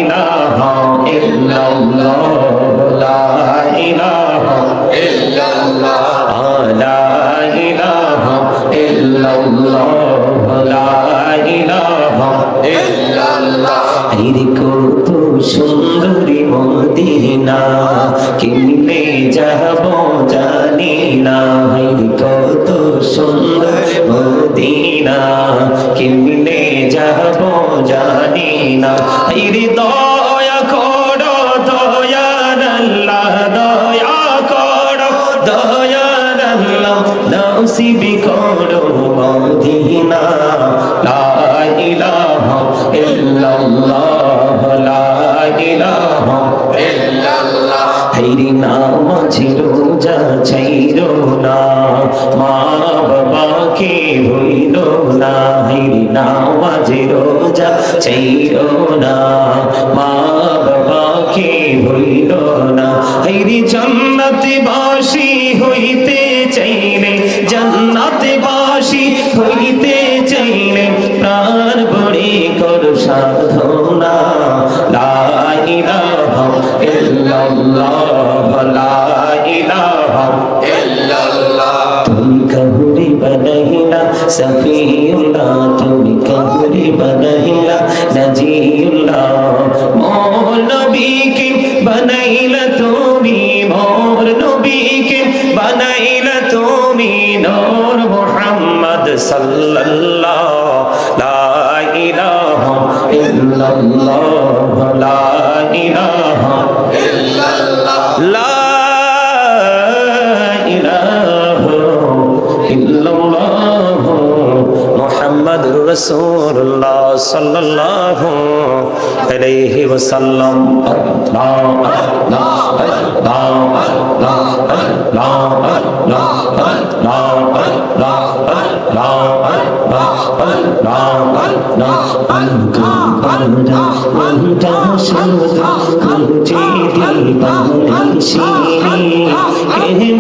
ইলাহা ইল্লাল্লাহ লা ইলাহা ইল্লাল্লাহ লা ইলাহা ইল্লাল্লাহ লা ইলাহা ইল্লাল্লাহ এই কত সুন্দরী মদিনা কেমনে যাব জানি না এই কত সুন্দর মদিনা কেমনে যাব জানি না এই দয়া করো দয়ার আল্লাহ দয়া করো দয়ার আল্লাহ নসিব করো মদিনা লা ইলাহা ইল্লাল্লাহ লা ইলাহা ইল্লাল্লাহ হাইরে নামাজ রোজা ছাইরো না মা বাবাকে ভুইলো না হাইরে নামাজ রোজা ছাইরো না মা বাবাকে ভুইলো না হাইরে জান্নাতে বাসী হইতে চাইলে জান্নাতে বাসী হইতে চাইলে প্রাণ ভরে কর সাধনা লা ইলাহা ইল্লাল্লাহ লা ইলাহা ইল্লাল্লাহ তুমি কবরে বানাইলা সফিউল্লাহ তুমি কবরে বানাইলা নাজিউল্লাহ মোর নবীকে বানাইলা তুমি মোর নবীকে বানাইলা তুমি নূর মুহাম্মদ সাল্লাল্লাহ লা ইলাহা ইল্লাল্লাহ লা ইলাহা ইল্লাল্লাহ লা ইলাহা ইল্লাল্লাহ মুহাম্মাদুর রাসূলুল্লাহ সাল্লাল্লাহু আলাইহি ওয়াসাল্লাম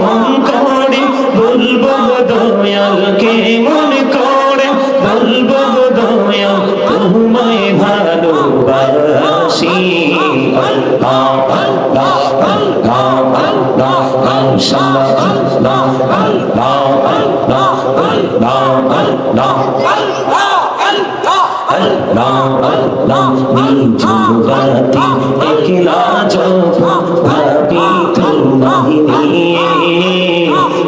মন করে বলবো দয়াল কে মন করে বলবো দয়াল তোমায় ভালোবাসি আল্লাহ আল্লাহ আল্লাহ আল্লাহ মাশাআল্লাহ আল্লাহ আল্লাহ আল্লাহ আল্লাহ আল্লাহ আল্লাহ আল্লাহ নিজুবাতি একলা জপ ভাবি তোমায় নিয়ে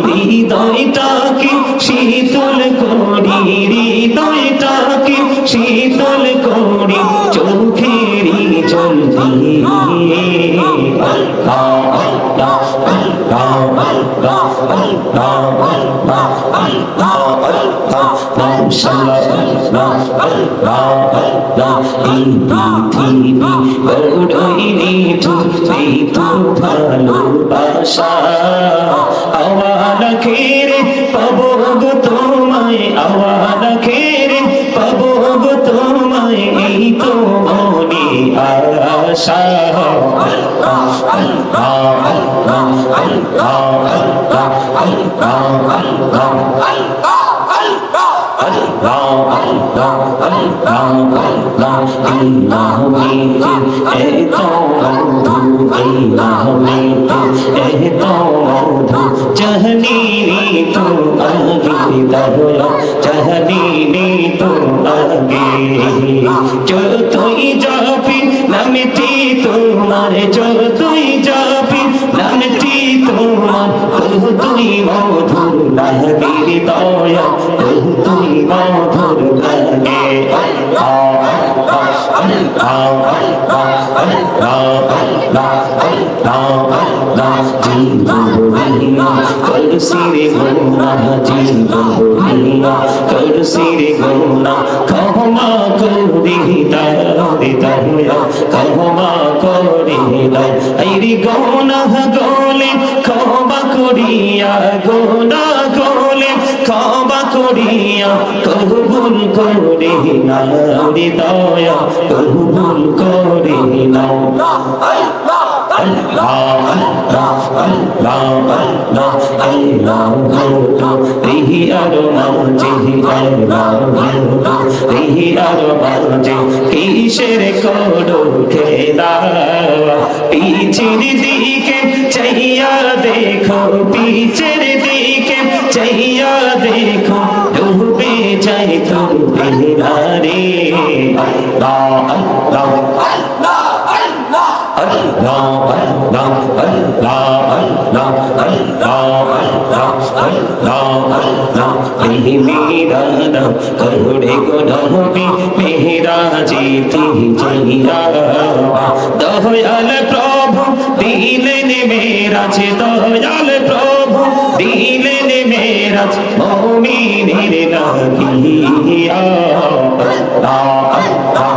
হৃদয়টাকে শীতল করি হৃদয়টাকে শীতল করি চোখেরই জল দিয়ে আল্লাহ আল্লাহ আল্লাহ আল্লাহ আল্লাহ আল্লাহ আল্লাহ আল্লাহ মাশাআল্লাহ আল্লাহ আল্লাহ আল্লাহ এই পৃথিবী বড়ই নিঠুর এই তো ভালোবাসা আওয়াজ খেরে পাবো গো তোমায় আওয়াজ খেরে পাবো গো তোমায় এই তো মনে আশা আল্লাহ আল্লাহ আল্লাহ আল্লাহ আল্লাহ আল্লাহ আল্লাহ আল্লাহ আল্লাহ আল্লাহ আল্লাহ এই নামেতে এত মধু এই নামেতে এত মধু চাহনি তো আগে দয়া চাহনি তো আগে যতই যাবি নামটি তোমার যতই যাবি নামটি তোমার তুই মধুর লাগে দয়া তুই মধুর লাগে করসিরে গোনা জীবনা করসিরে গোনা ক্ষমা করি দারে দয়া ক্ষমা করি আইরি গোনা গোলে ক্ষমা করিয়া গোনা গোলে ক্ষমা করিয়া কবুল করে নাও দয়া কবুল করে নাও আল্লাহ আল্লাহ আল্লাহ আল্লাহ আল্লাহ হলো রিহি আর মাঝে আল্লাহ হলো রিহি আর মাঝে কিসের করো দাও পিছের দিকে চাইয়া দেখো পিছের দিকে চাইয়া দেখো ডুবে যাই তোর বেলারে আল্লাহ আল্লাহ আল্লাহ আল্লাহ আল্লাহ আল্লাহ আল্লাহ আল্লাহ আল্লাহ এই মেরা করুড়ে গোডবি মেরা জিতি জইরা দয়াল প্রভু দিলেন মেরাজ দয়াল প্রভু দিলেন মেরাজ মুমিনের লাগিয়া আল্লাহ আল্লাহ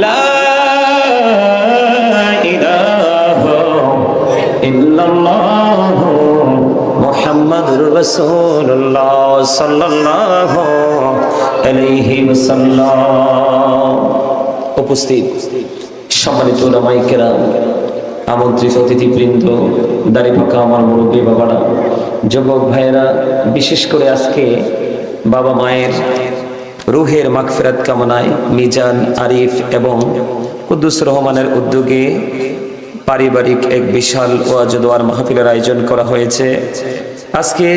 লা ইলাহা ইল্লাল্লাহ মুহাম্মাদুর রাসূলুল্লাহ সাল্লাল্লাহু আলাইহি ওয়াসাল্লাম। উপস্থিত সম্মানিত উলামায়ে কেরাম, আমন্ত্রিত অতিথিবৃন্দ, দাড়িপাকা আমার মুরব্বী বাবারা, যুবক ভাইয়েরা, বিশেষ করে আজকে বাবা মায়ের রুহের মাগফিরাত কামনায় মিজান, আরিফ এবং কুদ্দুস রহমানের উদ্যোগে পারিবারিক এক বিশাল ওয়াজ দোয়ার মাহফিলের আয়োজন করা হয়েছে। আজকে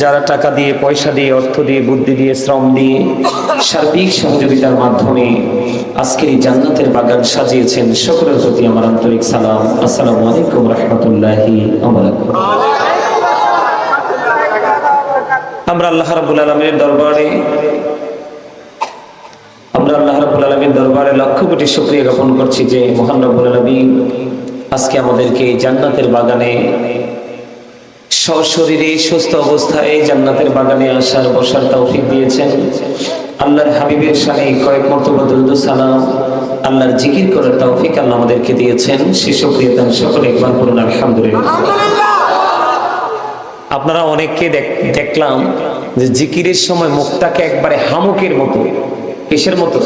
যারা টাকা দিয়ে, পয়সা দিয়ে, অর্থ দিয়ে, বুদ্ধি দিয়ে, শ্রম দিয়ে, সার্বিক সহযোগিতার মাধ্যমে আজকের এই জান্নাতের বাগান সাজিয়েছেন, সকলের প্রতি আমার আন্তরিক সালাম। আসসালামু আলাইকুম রাহমাতুল্লাহি ওয়া বারাকাতুহু। আমরা আল্লাহ রাব্বুল আলামিনের দরবারে লক্ষ কোটি শুকরিয়া জ্ঞাপন করছি যে মহান রব্বুল আলামিন আজকে আমাদেরকে জান্নাতের বাগানে সশরীরে সুস্থ অবস্থায় জান্নাতের বাগানে আসার বসার তৌফিক দিয়েছেন। আল্লাহর হাবিবের শানে কয়েক মর্তবা দরুদ ও সালাম, আল্লাহর জিকির করার তৌফিক আল্লাহ আমাদেরকে দিয়েছেন। সে শুকরিয়া তার সকলে একবার বলুন আলহামদুলিল্লাহ। আপনারা অনেককে দেখলাম যে জিকিরের সময় মুখটাকে একবারে হামুকের মতো, কিসের মতো?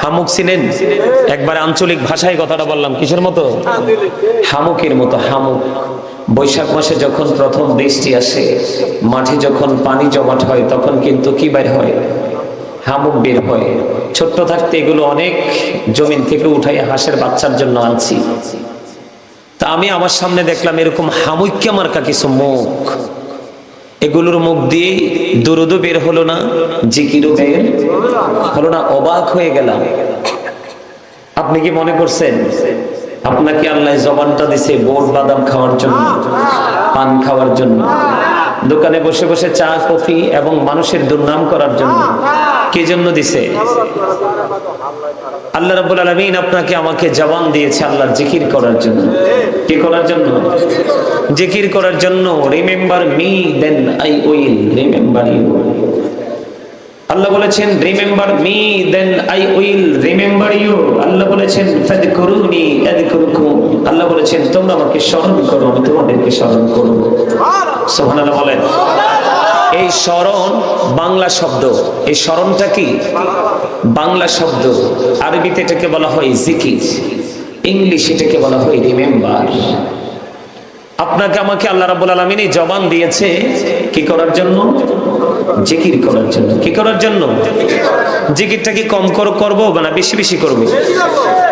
হামুক চিনেন? একবারে আঞ্চলিক ভাষায় কথাটা বললাম, কিসের মতো? হামুকের মতো। হামুক বৈশাখ মাসে যখন প্রথম বৃষ্টি আসে, মাঠে যখন পানি জমাট হয়, তখন কিন্তু কি বের হয়? হামুক বের হয়। ছোট্ট থাকতে এগুলো অনেক জমিন থেকে উঠাই হাঁসের বাচ্চার জন্য আনছি। তা আমি আমার সামনে দেখলাম এরকম হামুক্যা মার্কা কিছু মুখ, এগুলোর মুখ দিয়ে দুরুদও বের হলো না, জিকিরও বের হলো না। অবাক হয়ে গেলাম। আপনি কি মনে করছেন আপনাকে আল্লাহ জবানটা দিছে বোট বাদাম খাওয়ার জন্য, পান খাওয়ার জন্য, দোকানে বসে বসে চা কফি এবং মানুষের দুর্নাম করার জন্য? কি জন্য দিছে? আল্লাহ রাব্বুল আলামিন আপনাকে আমাকে জবান দিয়েছে আল্লাহর জিকির করার জন্য। কি করার জন্য? জিকির করার জন্য। Remember me then I will remember you. Allah বলেছেন remember me then I will remember you. Allah বলেছেন ফাযকুরুনি আযকুরুকুম। আল্লাহ বলেছেন তোমরা আমাকে স্মরণ করো, আমি তোমাদেরকে স্মরণ করব। সুবহানাল্লাহ বলেন। এই স্মরণ বাংলা শব্দ। এই স্মরণটা কি? বাংলা শব্দ। আরবিতে এটাকে বলা হয় জিকির, ইংলিশে এটাকে বলা হয় রিমেম্বার। আপনাকে আমাকে আল্লাহ রাব্বুল আলামিন এই জবান দিয়েছে কি করার জন্য? জিকির করার জন্য। কি করার জন্য? জিকিরটা কি কম করব না বেশি বেশি করব?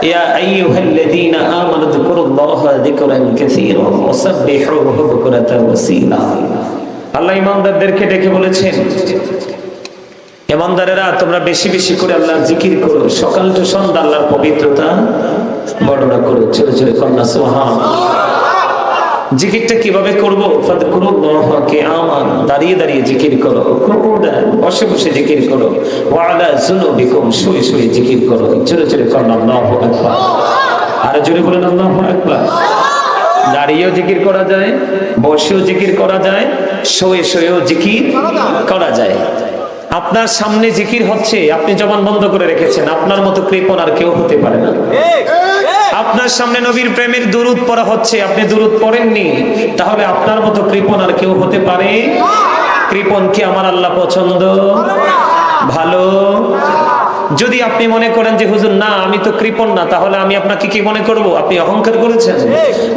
ইয়া আইয়ুহাল্লাযীনা আমানু যিকুরুল্লাহা যিকরান কাসীরা ওয়া সাব্বিহুহু বুকরাতান ওয়া আসীলা। আল্লাহ ঈমানদারদেরকে ডেকে বলেছেন, ঈমানদারেরা তোমরা বেশি বেশি করে আল্লাহর জিকির করো, সকাল থেকে সন্ধ্যা আল্লাহর পবিত্রতা বর্ণনা করো। জোরে জোরে কন্যা সুবহানাল্লাহ। জিকিরটা কিভাবে করব? ফাযকুরুল্লাহা কিয়ামান, দাঁড়িয়ে দাঁড়িয়ে জিকির করো, কুউদান, বসে বসে জিকির করো, ওয়া আলা যুনুবিকুম, শুয়ে শুয়ে জিকির করো। জোরে জোরে কন্যা আল্লাহু আকবার। আর জোরে বলেন আল্লাহু আকবার। দাঁড়িয়েও জিকির করা যায়, বসেও জিকির করা যায়, শুয়ে শুয়েও জিকির করা যায়। আপনার সামনে জিকির হচ্ছে, আপনি জবান বন্ধ করে রেখেছেন, আপনার মতো কৃপণ আর কেউ হতে পারে না। আপনার সামনে নবীর প্রেমের দুরূদ পড়া হচ্ছে, আপনি দুরূদ পড়েননি, তাহলে আপনার মতো কৃপণ আর কেউ হতে পারে? কৃপণ কি আমার আল্লাহ পছন্দ? ভালো? যদি আপনি মনে করেন যে হুজুর না আমি তো কৃপণ না, তাহলে আমি আপনাকে কি মনে করব? আপনি অহংকার করেছেন।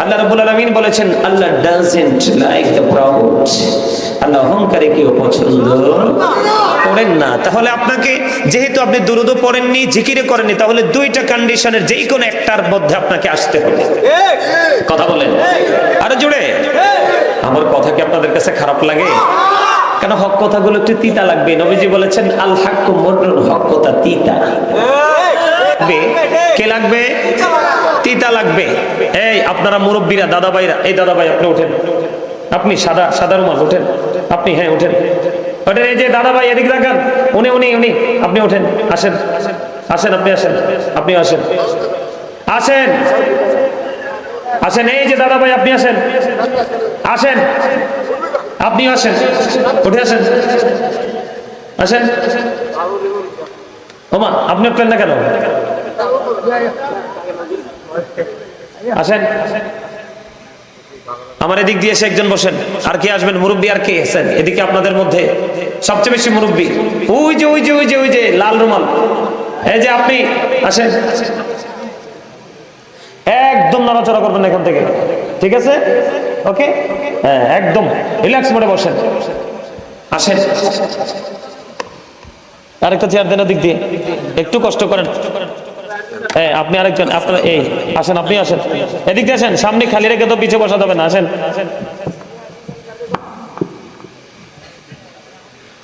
আল্লাহ রাব্বুল আলামিন বলেছেন আল্লাহ ডাজন্ট লাইক দ্য প্রাউড, আল্লাহ অহংকারে কেউ পছন্দ করেন না। তাহলে আপনাকে, যেহেতু আপনি দুরূদ পড়েননি, জিকিরে করেননি, তাহলে দুইটা কন্ডিশনের যেই কোনো একটার মধ্যে আপনাকে আসতে হবে। কথা বলেন আরে জোরে। আমার কথা কি আপনাদের কাছে খারাপ লাগে? কেন? হক কথাগুলো একটু তিতা লাগবে। নবীজি বলেছেন আল হাক্কু মুররুন, হক কথা তিতা। কে লাগবে? তিতা লাগবে। এই আপনারা মুরব্বীরা, দাদা ভাইরা, এই দাদা ভাই আপনি ওঠেন, আপনি সাদা রুমাল ওঠেন, আপনি হ্যাঁ ওঠেন ওঠেন। এই যে দাদা ভাই এদিকে দেখান, উনি আপনি ওঠেন, আসেন আসেন, আপনি আসেন, আপনি আসেন আসেন আসেন। এই যে দাদা ভাই আপনি আসেন আসেন, আপনি আসেন, উঠে আসেন আসেন। ওমা আপনি উঠলেন না কেন? আসেন। আমার এদিক দিয়ে এসে একজন বসেন। আর কে আসবেন? মুরব্বী আর কে আছেন এদিকে আপনাদের মধ্যে? সবচেয়ে বেশি মুরব্বী ওই যে লাল রুমাল, এই যে আপনি আসেন। একদম নড়াচড়া করবেন না এখান থেকে, ঠিক আছে? ওকে, হ্যাঁ একদম রিল্যাক্স মোডে বসেন। আসেন। আরেকটা চেয়ার দেন দিক দিয়ে, একটু কষ্ট করেন। হ্যাঁ আপনি আরেকজন, আপনারা এই আসেন, আপনি আসেন, এদিক দিয়ে আসেন। সামনে খালি রেখে তো পিছিয়ে বসা যাবে না, আসেন।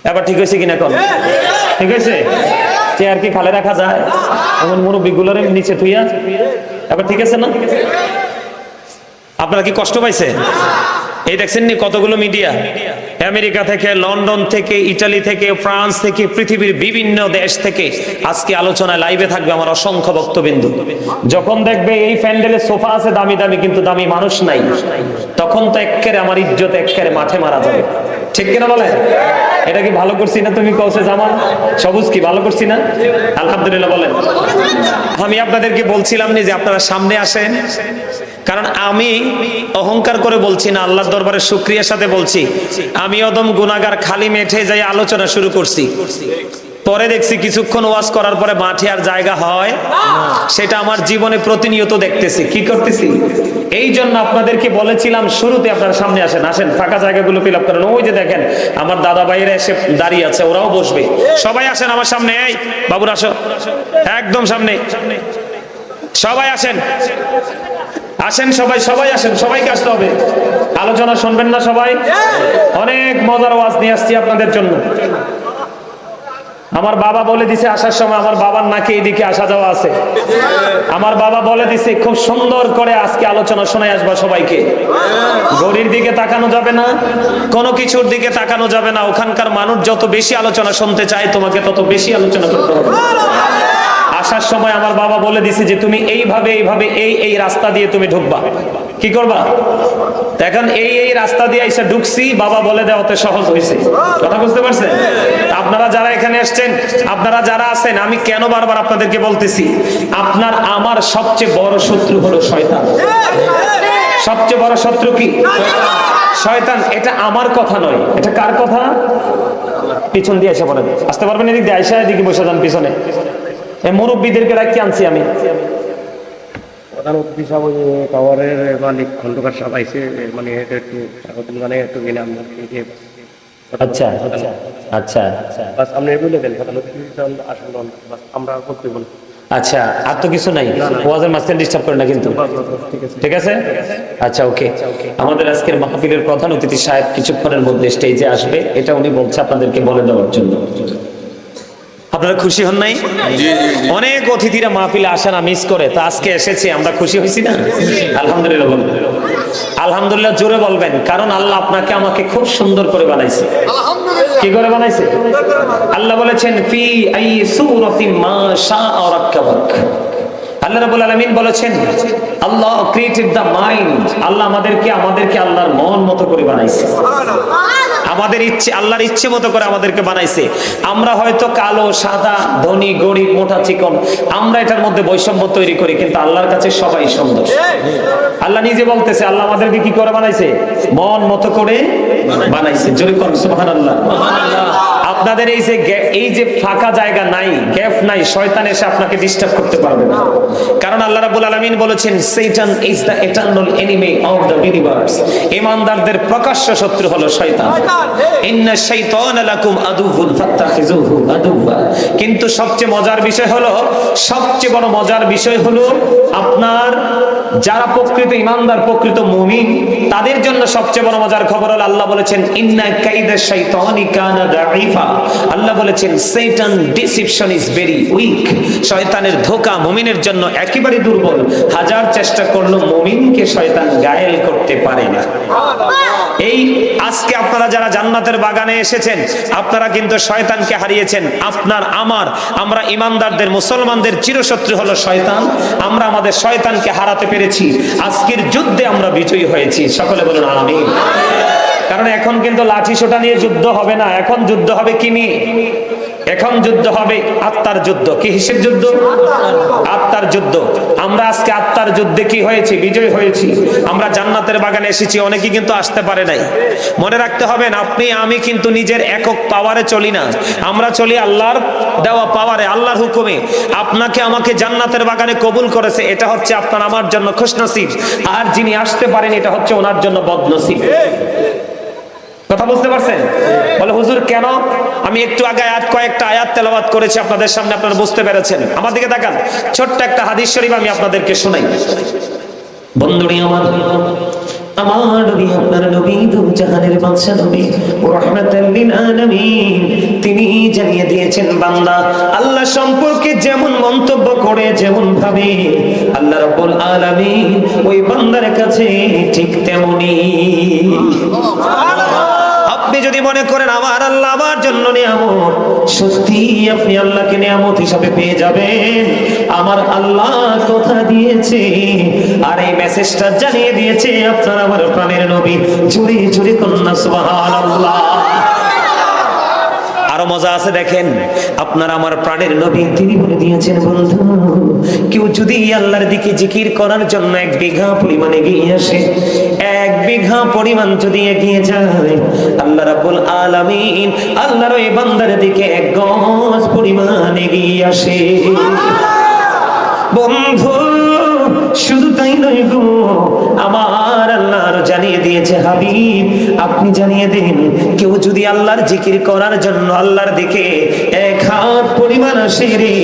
এবার ঠিক হয়েছে কিনা? কোন ঠিক হয়েছে? চেয়ার কি খালি রাখা যায়? এমন মুরব্বী গুলোর নিচে থুইয়া। এবার ঠিক আছে না? আপনারা কি কষ্ট পাইছে? এই দেখছেন নি কতগুলো মিডিয়া, আমেরিকা থেকে, লন্ডন থেকে, ইটালি থেকে, ফ্রান্স থেকে, পৃথিবীর বিভিন্ন দেশ থেকে আজকে আলোচনায় লাইভে থাকবে আমার অসংখ্য ভক্তবিন্দু। যখন দেখবে এই প্যান্ডেলে সোফা আছে দামি দামি, কিন্তু দামি মানুষ নাই, তখন তো এক্কেরে আমার ইজ্জত এক্কেরে মাঠে মারা যাবে। ঠিক কিনা বলেন? এটা কি ভালো করছি না? তুমি কওছে জামাল সবুজ, কি ভালো করছি না? আলহামদুলিল্লাহ বলেন। আমি আপনাদেরকে বলছিলাম না যে আপনারা সামনে আসেন, কারণ আমি অহংকার করে বলছি না, আল্লাহর দরবারে শুকরিয়ার সাথে বলছি। আমি অদম গুনাহগার, খালি মেঠে যাই আলোচনা শুরু করছি, পরে দেখছি কিছুক্ষণ ওয়াজ করার পরে মাঠে আর জায়গা হয়, সেটা আমার জীবনে প্রতিনিয়ত দেখতেছি। কি করতেছি? এই জন্য আপনাদেরকে বলেছিলাম শুরুতে আপনারা সামনে আসেন, আসেন, ফাঁকা জায়গাগুলো ফিল আপ করেন। ওই যে দেখেন আমার দাদা ভাইয়েরা এসে দাঁড়িয়ে আছে, ওরাও বসবে। সবাই আসেন আমার সামনে। এই বাবুর আসো, একদম সামনে সবাই আসেন, আসেন সবাই আসেন, সবাইকে আসতে হবে। আলোচনা শুনবেন না সবাই? অনেক মজার ওয়াজ নিয়ে আসছি আপনাদের জন্য। আমার বাবা বলে দিছে আসার সময়, আমার বাবার নাকি এইদিকে আসা যাওয়া আছে। আমার বাবা বলে দিছে খুব সুন্দর করে আজকে আলোচনা শোনায় আসবা সবাইকে। ঘড়ির দিকে তাকানো যাবে না, কোনো কিছুর দিকে তাকানো যাবে না। ওখানকার মানুষ যত বেশি আলোচনা শুনতে চায়, তোমাকে তত বেশি আলোচনা করতে হবে। আসার সময় আমার বাবা বলে দিছে যে তুমি এইভাবে এই রাস্তা দিয়ে তুমি ঢুকবা। কি করবা? এখন এই রাস্তা দিয়ে এসে ঢুকছি, বাবা বলে দেওয়াতে সহজ হয়েছে। কথা বুঝতে পারছেন? আপনারা যারা এখানে এসেছেন, আপনারা যারা আছেন, আমি কেন বারবার আপনাদেরকে বলতেছি, আপনার আমার সবচেয়ে বড় শত্রু হলো শয়তান। সবচেয়ে বড় শত্রু কি? শয়তান। এটা আমার কথা নয়, এটা কার কথা? পিছন দিয়ে এসে পড়েন, আসতে পারবেন? এদিক দিয়ে আইসা এদিকে বসে যান পিছনে। এই মুরব্বীদেরকে রাখতে আনছি আমি। প্রধান অতিথি সাহেব টাওয়ারের মালিক খন্দকার সাহেব আইসে, মানে একটু স্বাগত জানাই, একটু কিনে আমরা আচ্ছা আচ্ছা বাস আপনি বলে দেন প্রধান অতিথি আসেন, বাস আমরা করতে বলি। আচ্ছা, আর তো কিছু নাই। ওয়াজের মাঝখানে ডিস্টার্ব করে না কিন্তু, ঠিক আছে? আচ্ছা ওকে। আমাদের আজকের মাহফিলের প্রধান অতিথি সাহেব কিছুক্ষণের মধ্যে স্টেজে আসবে, এটা উনি বলছে আপনাদেরকে বলে দেওয়ার জন্য। আপনারা খুশি হন নাই? অনেক অতিথিরা মাহফিলে আসে না, মিস করে, তা আজকে এসেছে, আমরা খুশি হয়েছি না? আলহামদুলিল্লাহ বলবেন, আলহামদুলিল্লাহ জোরে বলবেন, কারণ আল্লাহ আপনাকে আমাকে খুব সুন্দর করে বানাইছে। কি করে বানাইছে? আল্লাহ বলেছেন ফি আই সূরাতিন মা শাআ রাক্কাবাক। আল্লাহ রাব্বুল আলামিন বলেছেন আল্লাহ ক্রিয়েটেড দ্য মাইন্ড। আল্লাহ আমাদেরকে আল্লাহর মন মতো করে বানাইছে। আমাদের ইচ্ছে, আল্লাহর ইচ্ছে মতো করে আমাদেরকে বানাইছে। আমরা হয়তো কালো, সাদা, ধনী, গরিব, মোটা, চিকন, আমরা এটার মধ্যে বৈষম্য তৈরি করি, কিন্তু আল্লাহর কাছে সবাই সুন্দর। আল্লাহ নিজে বলতেছে আল্লাহ আমাদেরকে কি করে বানাইছে? মন মতো করে বানাইছে। জোরে কোন সুবহানাল্লাহ। আপনাদের এই যে ফাঁকা জায়গা নাই, গ্যাপ নাই, শয়তান এসে আপনাকে ডিস্টার্ব করতে পারবে না। কারণ আল্লাহ রাব্বুল আলামিন বলেছেন Satan is the eternal enemy of the universe। ঈমানদারদের প্রকাশ্য শত্রু হলো শয়তান। ইন্না শাইতানা লাকুম আদুউন ফাত্তাখিযুহু আদুওয়া। কিন্তু সবচেয়ে মজার বিষয় হলো, সবচেয়ে বড় মজার বিষয় হলো আপনার যারা প্রকৃত ঈমানদার, প্রকৃত মুমিন, তাদের জন্য সবচেয়ে বড় মজার খবর হলো আল্লাহ বলেছেন ইন্না কাইদাশ শাইতানি কানা দাঈফা। আল্লাহ বলেছেন শয়তান ডিসিপশন ইজ ভেরি উইক। শয়তানের ধোঁকা মুমিনের জন্য একেবারে দুর্বল। হাজার চেষ্টা করলেও মুমিনকে শয়তান গায়েল করতে পারে না। এই আজকে আপনারা যারা জান্নাতের বাগানে এসেছেন, আপনারা কিন্তু শয়তানকে হারিয়েছেন। আপনার আমরা ঈমানদারদের, মুসলমানদের চিরশত্রু হলো শয়তান। আমরা আমাদের শয়তানকে হারাতে পেরেছি। আজকের যুদ্ধে আমরা বিজয়ী হয়েছি। সকলে বলুন আমিন। কারণ এখন কিন্তু লাঠি সোটা নিয়ে যুদ্ধ হবে না, এখন যুদ্ধ হবে কি নিয়ে? এখন যুদ্ধ হবে আত্মার যুদ্ধ। কি হিসেব যুদ্ধ? আত্মার যুদ্ধ। আমরা আজকে আত্মার যুদ্ধে কি হয়েছি? বিজয় হয়েছি। আমরা জান্নাতের বাগানে এসেছি, অনেকেই কিন্তু আসতে পারে নাই। মনে রাখতে হবে না, আপনি আমি কিন্তু নিজের একক পাওয়ারে চলি না, আমরা চলি আল্লাহর দেওয়া পাওয়ারে, আল্লাহর হুকুমে। আপনাকে আমাকে জান্নাতের বাগানে কবুল করেছে, এটা হচ্ছে আপনার আমার জন্য খুশনসিব। আর যিনি আসতে পারেন, এটা হচ্ছে ওনার জন্য বদনসিব। কথা বুঝতে পারছেন? বলে হুজুর কেন? আমি একটু আগে কয়েকটা আয়াত তেলাওয়াত করেছি আপনাদের সামনে, আপনারা বুঝতে পেরেছেন। আমার দিকে তাকান, ছোট্ট একটা হাদিস শরীফ আমি আপনাদেরকে শোনাই। বন্ধুরি আমার নবী, আপনার নবী, দু জাহানের বাদশা নবী, রাহমাতাল লিল আলামিন, তিনি জানিয়ে দিয়েছেন বান্দা আল্লাহ সম্পর্কে যেমন মন্তব্য করে, যেমন ভাবে আল্লাহ রাব্বুল আলামিন ওই বান্দার কাছে ঠিক তেমনি। আপনি যদি মনে করেন আমার আল্লাহ আমার জন্য নিয়ামত, সত্যি আপনি আল্লাহকে নিয়ামত হিসাবে পেয়ে যাবেন। আমার আল্লাহ কথা দিয়েছে, আর এই মেসেজটা জানিয়ে দিয়েছে আপনার আমার প্রাণের নবী। জুড়ে জুড়ে কন্যা সুবহানাল্লাহ। আরো মজা আছে, দেখেন আপনার আমার প্রাণের নবী তিনি বলে দিয়েছেন, বন্ধু কেউ যদি আল্লাহর দিকে জিকির করার জন্য 1 বিঘা পরিমাণ এগিয়ে আসে, 1 বিঘা পরিমাণ যদি এগিয়ে যায়, আল্লাহ রাব্বুল আলামিন আল্লাহর ওই বান্দার দিকে 1 গজ পরিমাণ এগিয়ে আসে। বন্ধু শুধু তাই নয় গো, আমার আল্লাহ জানিয়ে দিয়েছে, হাবিব আপনি জানিয়ে দেন, কেউ যদি আল্লাহর জিকির করার জন্য আল্লাহর দিকে 1 হাত পরিমাণ আসে রে,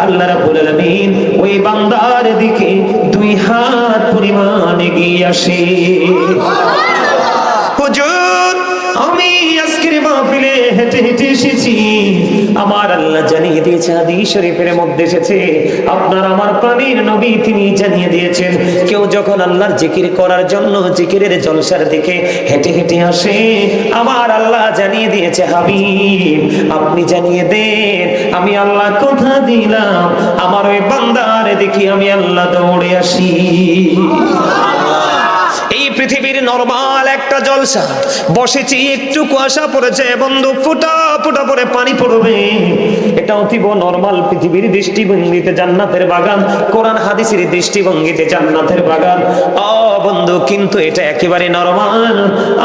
আল্লাহ রাব্বুল আলামিন ওই বান্দার দিকে 2 হাত পরিমাণ এগিয়ে আসে। হুজুর আমি আজকের মাহফিলে হেঁটে হেঁটে এসেছি, আমার আল্লাহ জানিয়ে দিয়েছে, হাদিস শরীফের মধ্যে এসেছে, আপনার আমার প্রাণের নবী তিনি জানিয়ে দিয়েছেন, কেউ যখন আল্লাহর জিকির করার জন্য জিকিরের জলসার দিকে হেঁটে হেঁটে আসে, আমার আল্লাহ জানিয়ে দিয়েছে, হাবিব আপনি জানিয়ে দেন, আমি আল্লাহ কথা দিলাম আমার ওই বান্দার দিকে আমি আল্লাহ দৌড়ে আসি। এই পৃথিবীর নরমাল একটা জলসা বসেছি, একটু কুয়াশা পড়েছে বন্ধু, ফুটা ফুটা পরে পানি পড়বে, এটা অতীব নরমাল পৃথিবীর দৃষ্টিভঙ্গিতে জান্নাতের বাগান, কোরআন হাদিসের দৃষ্টিভঙ্গিতে জান্নাতের বাগান। ও বন্ধু কিন্তু এটা একেবারে নরমাল।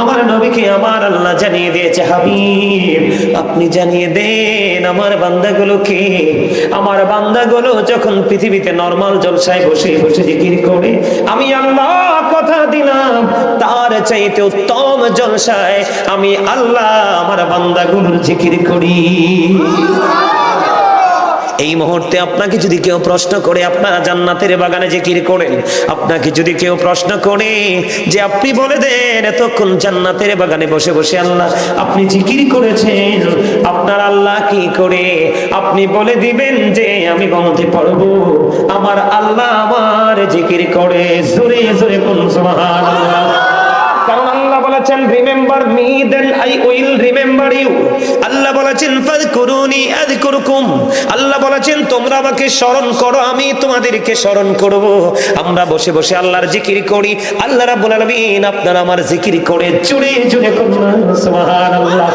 আমার নবীকে আমার আল্লাহ জানিয়ে দিয়েছে, হাবিব আপনি জানিয়ে দেন আমার বান্দাগুলোকে, আমার বান্দাগুলো যখন পৃথিবীতে নরমাল জলসায় বসে বসে জিকির করে, আমি আল্লাহ কথা দিলাম তার চাইতে উত্তম জলসায় আমি আল্লাহ আমার বান্দাগুলোর জিকির করি। এই মুহূর্তে আপনাকে যদি কেউ প্রশ্ন করে আপনারা জান্নাতের বাগানে জিকির করেন, আপনাকে যদি কেউ প্রশ্ন করে যে আপনি বলে দেন এতক্ষণ জান্নাতের বাগানে বসে বসে আল্লাহ আপনি জিকির করেছেন, আপনার আল্লাহ কি করে, আপনি বলে দিবেন যে আমি বলতে পারবো আমার আল্লাহ আমার জিকির করে। জোরে জোরে কোন সুবহানাল্লাহ। কারণ আল্লাহ বলেছেন remember me then I will remember you. Allah বলেছেন ফাযকুরুনি আযকুরকুম। আল্লাহ বলেছেন তোমরা আমাকে স্মরণ করো আমি তোমাদেরকে স্মরণ করব। আমরা বসে বসে আল্লাহর জিকির করি, আল্লাহ রাব্বুল আলামিন আপনারা আমার জিকির করে জুড়ে জুড়ে করুন সুবহানাল্লাহ।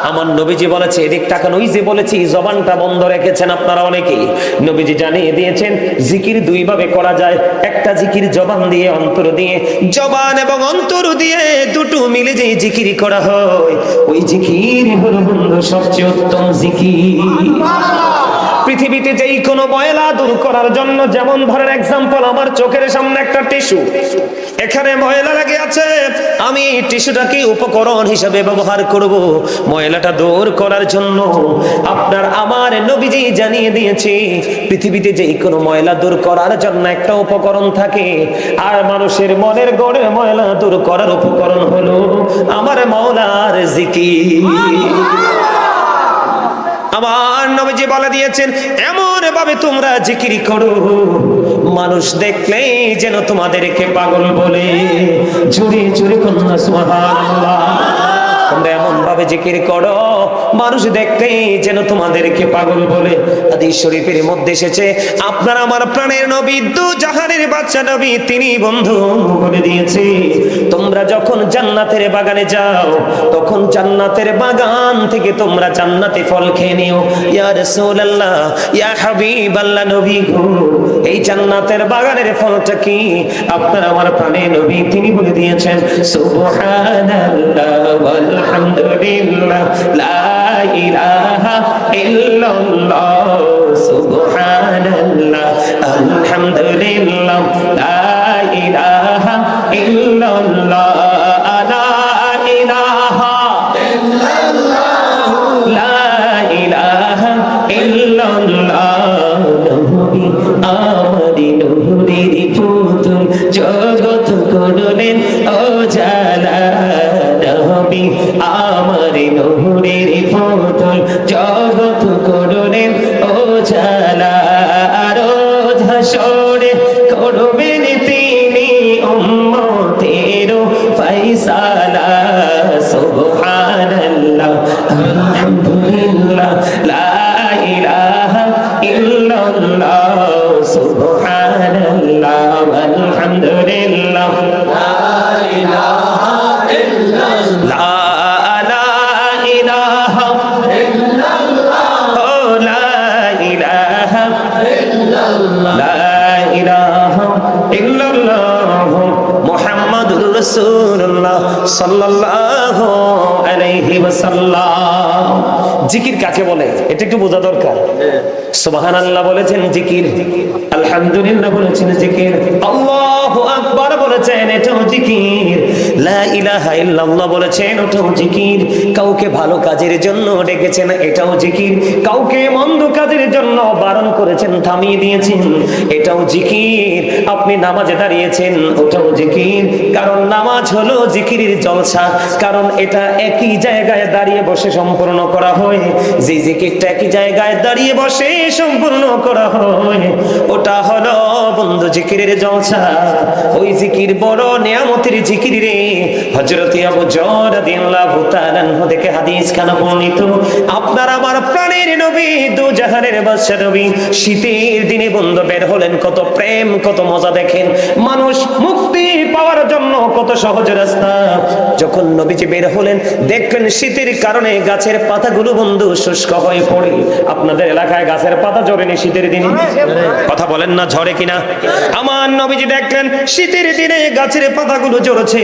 আমার নবীজি বলেছে, এদিক তাকান, ওই যে বলেছি জবানটা বন্ধ রেখেছেন আপনারা অনেকেই। নবীজি জানিয়ে দিয়েছেন জিকির দুই ভাবে করা যায়। একটা জিকির জবান দিয়ে, অন্তর দিয়ে। জবান এবং অন্তর দিয়ে দুটো মিলে যে জিকির করা হয়, ওই জিকির হলো বন্ধু সবচেয়ে উত্তম জিকির। পৃথিবীতে যেই কোনো ময়লা দূর করার জন্য, যেমন ধরেন এক্সাম্পল, আমার চোখের সামনে একটা টিস্যু, এখানে ময়লা লেগে আছে, আমি এই টিস্যুটাকে উপকরণ হিসেবে ব্যবহার করব ময়লাটা দূর করার জন্য। আপনার আমার নবীজি জানিয়ে দিয়েছে পৃথিবীতে যেই কোনো ময়লা দূর করার জন্য একটা উপকরণ থাকে, আর মানুষের মনের গড়ে ময়লা দূর করার উপকরণ হলো আমার মাওলার জিকির। আমার নবীজি বলে দিয়েছেন, এমন ভাবে তোমরা জিকির করো মানুষ দেখলেই যেন তোমাদেরকে পাগল বলে। জোরে জোরে কন্যা সুবহানাল্লাহ। তোমরা এমন ভাবে জিকির করো মানুষ দেখলেই যেন তোমাদেরকে পাগল বলে। হাদিস শরীফের মধ্যে এসেছে, আপনার আমার প্রাণের নবী, দু জাহানের বাদশা নবী, তিনি বন্ধু বলে দিয়েছে, তোমরা যখন জান্নাতের বাগানে যাও তখন জান্নাতের বাগান থেকে তোমরা জান্নাতি ফল খেয়ে নিও। ইয়া রাসূলুল্লাহ, ইয়া হাবিবাল্লাহ, নবী গো, এই জান্নাতের বাগানের ফলটা কি? আপনার আমার প্রাণের নবী তিনি বলে দিয়েছেন, সুবহানাল্লাহ ওয়ালহামদুলিল্লাহ লা ইলাহা ইল্লাল্লাহ, সুবহানাল্লাহ আলহামদুলিল্লাহ লা ইলাহা ইল্লাল্লাহ, লা ইলাহা ইল্লাল্লাহ, লা ইলাহা ইল্লাল্লাহ। নবী আমারি নূরের পুতুল, জগৎ করলেন ও জালা। নবী আমারি নূরের পুতুল, জগৎ করলেন ও জালা। রোজ হাসরে করবেন তিনি উম্মতের ফায়সালা। সুবহানাল্লাহ আলহামদুলিল্লাহ লা ইলাহা ইল্লাল্লাহ, সুবহানাল্লাহ আলহামদুলিল্লাহ লা ইলাহা ইল্লাল্লাহ, লা ইলাহা ইল্লাল্লাহ, লা ইলাহা ইল্লাল্লাহ, লা ইলাহা ইল্লাল্লাহ মুহাম্মাদুর রাসূলুল্লাহ সাল্লাল্লাহু আলাইহি ওয়াসাল্লাম। জিকির কাকে বলে এটা একটু বোঝা দরকার। সুবহানাল্লাহ বলেছেন জিকির, আলহামদুলিল্লাহ বলেছেন জিকির, আল্লাহু আকবার বলেছেন এটাও জিকির, লা ইলাহা ইল্লাল্লাহ বলেছেন ওটাও জিকির। কাউকে ভালো কাজের জন্য ডেকেছেন এটাও জিকির, কাউকে মন্দ কাজের জন্য বারণ করেছেন থামিয়ে দিয়েছেন এটাও জিকির। আপনি নামাজে দাঁড়িয়েছেন ওটাও জিকির, কারণ নামাজ হলো জিকিরের জলসা, কারণ এটা একই জায়গায় দাঁড়িয়ে বসে সম্পূর্ণ করা হয়। যে জিকিরটা একই জায়গায় দাঁড়িয়ে বসে সম্পূর্ণ করা হয় ওটা হলো বন্ধু জিকিরের জলসা। ওই জিকির বড় নিয়ামতের জিকির রে। হযরত আবু যর রাদিয়াল্লাহু তাআলা আনহু থেকে হাদিস খানা বর্ণিত, আপনার আমার প্রাণের নবী, দু জাহানের বাদশা নবী, শীতের দিনে বন্ধু বের হলেন, কত প্রেম কত মজা দেখেন, মানুষ মুক্তি পাওয়ার জন্য কত সহজ রাস্তা। যখন নবীজি বের হলেন দেখলেন শীতের কারণে গাছের পাতাগুলো বন্ধু শুষ্ক হয়ে পড়ে। আপনাদের এলাকায় গাছের পাতা ঝরেনি শীতের দিনে? কথা বলেন না, ঝরে কিনা? আমার নবীজি দেখলেন শীতের দিনে গাছের পাতাগুলো ঝরছে।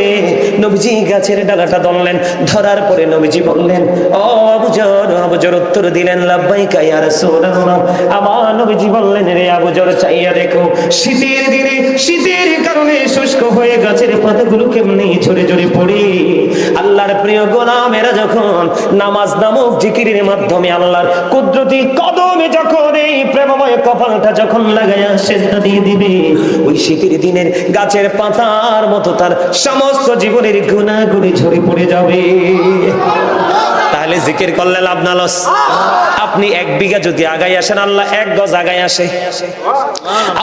নবীজি গাছের ডালাটা ধরলেন, ধরার পরে নবীজি বললেন, ও আবু যর। আবু যর উত্তর দিলেন, লাব্বাইকা ইয়া রাসূলুল্লাহ। আমার নবীজি বললেন, রে আবু যর, চাইয়া দেখো শীতের দিনে শীতের কারণে শুষ্ক হয়ে গাছের পাতাগুলো কেমনি ঝরে ঝরে পড়ে। আল্লাহর প্রিয় গোলামেরা যখন নামাজ নামক জিকিরের মাধ্যমে আল্লাহর কুদরতি কদমে যখন এই প্রেমময় কপালটা যখন লাগায়া সেজদা দিয়ে দিবে, ওই শীতের দিনের গাছের পাতার মতো তার সমস্ত জীবনের গুনাহগুলি ঝরে পড়ে যাবে। তাহলে জিকির করলে লাভ না লস? আপনি 1 বিঘা যদি আগায় আসেন আল্লাহ 1 গজ আগায় আসে।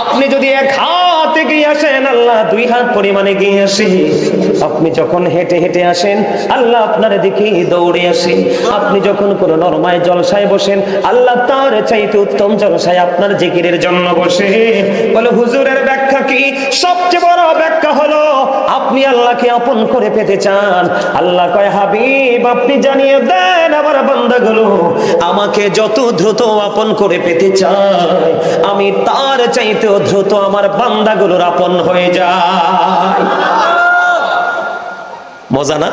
আপনি যদি 1 হাত এগিয়ে আসেন আল্লাহ 2 হাত পরিমাণে এগিয়ে আসে। আপনি যখন হেঁটে হেঁটে আসেন আল্লাহ আপনার দিকে দৌড়ে আসে। আপনি যখন কোনো নরমায় জলসায় বসেন আল্লাহ তার চাইতে উত্তম জলসায় আপনার জিকিরের জন্য বসে। বলে হুজুরের ব্যাখ্যা কি? সবচেয়ে বড় ব্যাখ্যা হলো আপনি আল্লাহকে আপন করে পেতে চান। আল্লাহ কয়, হাবিব আপনি জানিয়ে দেন আমার বান্দাগুলো আমাকে যত দ্রুত আপন করে পেতে চায়, আমি তার চাইতেও দ্রুত আমার বান্দাগুলোর আপন হয়ে যায়। মজা না?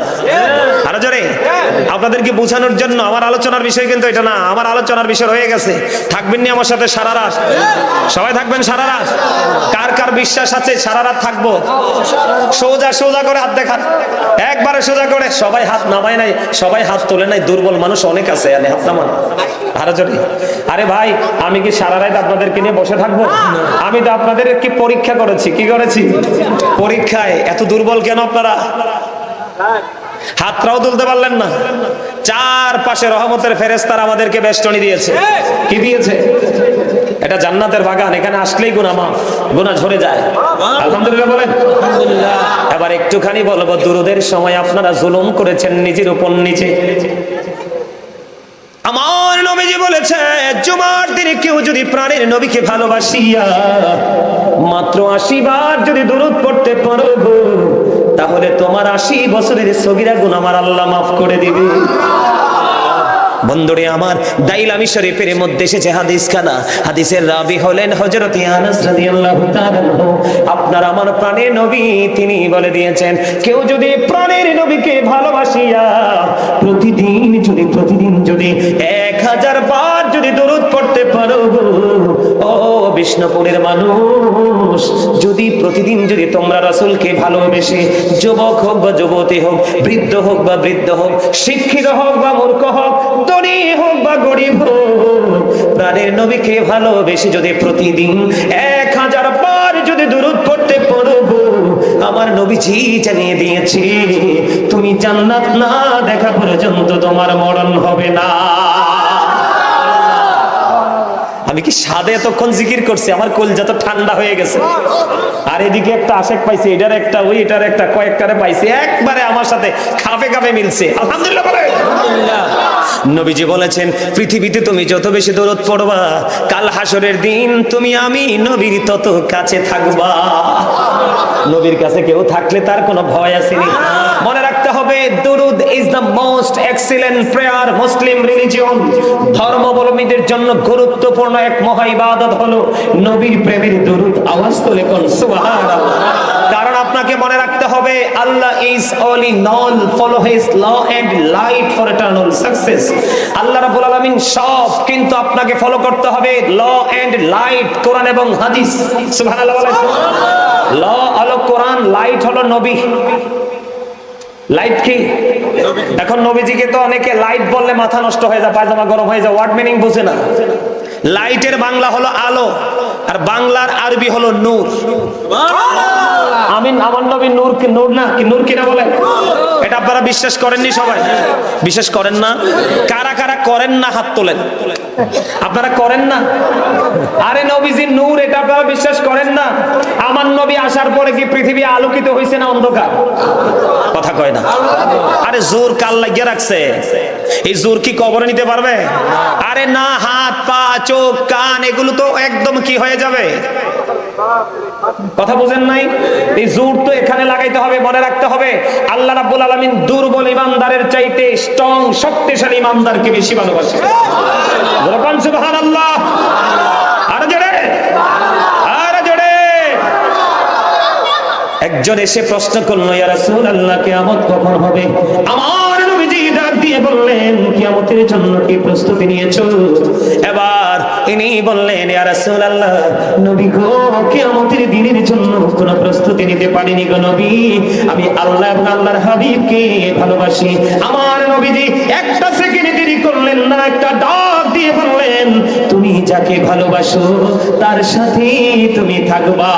আরো জোরে। আপনাদেরকে বোঝানোর জন্য আমার আলোচনার বিষয় কিন্তু এটা না, আমার আলোচনার বিষয় হয়ে গেছে। থাকবেন নি আমার সাথে সারা রাত? সবাই থাকবেন সারা রাত? কার কার বিশ্বাস আছে সারা রাত থাকবো? সোজা সোজা করে হাত দেখান, একবারে সোজা করে। সবাই হাত নামায় নাই, সবাই হাত তোলে নাই, দুর্বল মানুষ অনেক আছে, হাত নামান। আরো জোরে। আরে ভাই, আমি কি সারা রাত আপনাদেরকে নিয়ে বসে থাকবো? আমি তো আপনাদের কি পরীক্ষা করেছি। কি করেছি? পরীক্ষায়। এত দুর্বল কেন আপনারা? হাতটাও তুলতে পারলেন না। চারপাশে রহমতের ফেরেশতারা আমাদেরকে বেষ্টনী দিয়েছে। কি দিয়েছে? এটা জান্নাতের বাগান, এখানে আসলেই গুনাহ মাফ, গুনাহ ঝরে যায়। আলহামদুলিল্লাহ বলেন। এবার একটুখানি বলবো, দুরুদের সময় আপনারা জুলুম করেছেন নিজের উপর নিজে। আমার নবীজি বলেছে, জুমার দিনে কেউ যদি প্রাণের নবীকে ভালোবাসিয়া মাত্র 80 বার যদি দরুদ পড়তে পারো, তাহলে তোমার 80 বছরের সগীরা গুনাহ আমার আল্লাহ মাফ করে দিবে। বন্ধুরে আমার, দাইলামি শরীফের মধ্যে এসেছে হাদিস খানা। হাদিসের রাবি হলেন হযরত আনাস রাদিয়াল্লাহু তাআলা। আপনার আমার প্রাণের নবী তিনি বলে দিয়েছেন, কেউ যদি প্রাণের নবীকে ভালোবাসিয়া প্রতিদিন যদি 1000 বার যদি দরুদ পড়তে পারো, ও বিষ্ণুপুরের মানুষ, যদি প্রতিদিন যদি তোমরা রাসূলকে ভালোবেসে, যুবক হোক বা যুবতী হোক, বৃদ্ধ হোক বা বৃদ্ধ হোক, শিক্ষিত হোক বা মূর্খ হোক, ধনী হোক বা গরিব হোক, প্রাণের নবীকে ভালোবেসে যদি প্রতিদিন 1000 বার যদি দরুদ পড়তে পারো, আমার নবীজি জানিয়ে দিয়েছে তুমি জান্নাত না দেখা পর্যন্ত তোমার মরণ হবে না। আমি কি সাদে এতক্ষণ জিকির করছি, আমার কলজা তো ঠান্ডা হয়ে গেছে। আর এদিকে একটা আশেক পাইছি, এটার একটা ওই এটার একটা কয়েকটারে পাইছি, একবারে আমার সাথে খাপে খাপে মিলছে। আলহামদুলিল্লাহ বলে। নবীজি বলেছেন, পৃথিবীতে তুমি যত বেশি দরুদ পড়বা, কাল হাসরের দিন তুমি আমি নবীর তত কাছে থাকবা। নবীর কাছে কেউ থাকলে তার কোনো ভয় আসেনি। মনে রাখতে হবে, দরুদ is the most excellent prayer Muslim religion. ধর্মাবলম্বীদের জন্য গুরুত্বপূর্ণ এক মহা ইবাদত হলো নবীর প্রেমের দরুদ। আওয়াজ তুলে কোন সুবহানাল্লাহ। কারণ আপনাকে মনে রাখতে হবে, Allah is only none, follow his law and light for eternal success. Allah রাব্বুল আলামিন সব, কিন্তু আপনাকে ফলো করতে হবে ল এন্ড লাইট, কোরআন এবং হাদিস। সুবহানাল্লাহ বলেন। ল হলো কোরআন, লাইট হলো নবী। লাইট কি? এখন নবীজিকে তো অনেকে লাইট বললে মাথা নষ্ট হয়ে যায়, পায়জামা গরম হয়ে যায়, ওয়ার্ড মিনিং বুঝে না। লাইটের বাংলা হলো আলো, আর বাংলার আরবি হলো নূর। আমিন। আমার নবী নূর কি? নূর না কি? নূর কিনা বলেন? এটা আপনারা বিশ্বাস করেননি? সবাই বিশ্বাস করেন না? কারা কারা করেন না হাত তোলেন। আপনারা করেন না? আরে নবীজি নূর, এটা আপনারা বিশ্বাস করেন না? আমার নবী আসার পরে কি পৃথিবী আলোকিত হয়েছে না অন্ধকার? কথা কয় না। আরে জোর কাল লাগিয়ে রাখছে, এই জোর কি কবরে নিতে পারবে? আরে না, হাত পা চোখ কান এগুলো তো একদম কি হয়ে যাবে। কথা বুঝেন নাই? এই জোর তো এখানে লাগাইতে হবে। মনে রাখতে হবে, আল্লাহ রাব্বুল আলামিন দুর্বল ইমানদারের চাইতে স্ট্রং শক্তিশালী ইমানদারকে বেশি ভালোবাসে। বলুন সুবহানাল্লাহ। আরে জোরে, আরে জোরে। একজন এসে প্রশ্ন করলো, ইয়া রাসূলুল্লাহ কিয়ামত কখন হবে? আমার নবীজি ডাক দিয়ে বললেন, কিয়ামতের জন্য কি প্রস্তুতি নিয়েছো? এবার ইনি বললেন, ইয়া রাসূলুল্লাহ নবী গো, কিয়ামতের দিনের জন্য কোনো প্রস্তুতি নিতে পারিনি গো নবী। আমি আল্লাহ এবং আল্লাহর হাবিবকে ভালোবাসি। আমার নবীজি একটা সেকেন্ড দেরি করলেন না, একটা ডাক দিয়ে বললেন, তুমি যাকে ভালোবাসো তার সাথে তুমি থাকবা।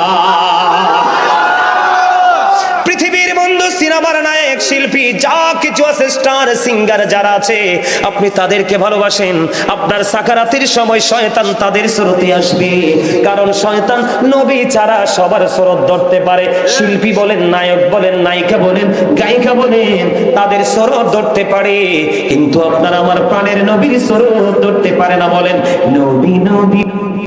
পৃথিবীর বন্ধু, সিনেমার নায়ক, শিল্পী, যা কিছু আছে, স্টার সিঙ্গার যারা আছে, আপনি তাদেরকে ভালোবাসেন। আপনার সাকারাতের সময় শয়তান তাদের স্রোতে আসবে, কারণ শয়তান নবী ছাড়া সবার স্রোত ধরতে পারে। শিল্পী বলেন, নায়ক বলেন, নায়িকা বলেন, গায়িকা বলেন, তাদের স্রোত ধরতে পারে, কিন্তু আপনার আমার প্রাণের নবীর স্রোত ধরতে পারে না। বলেন নবী নবী নবী।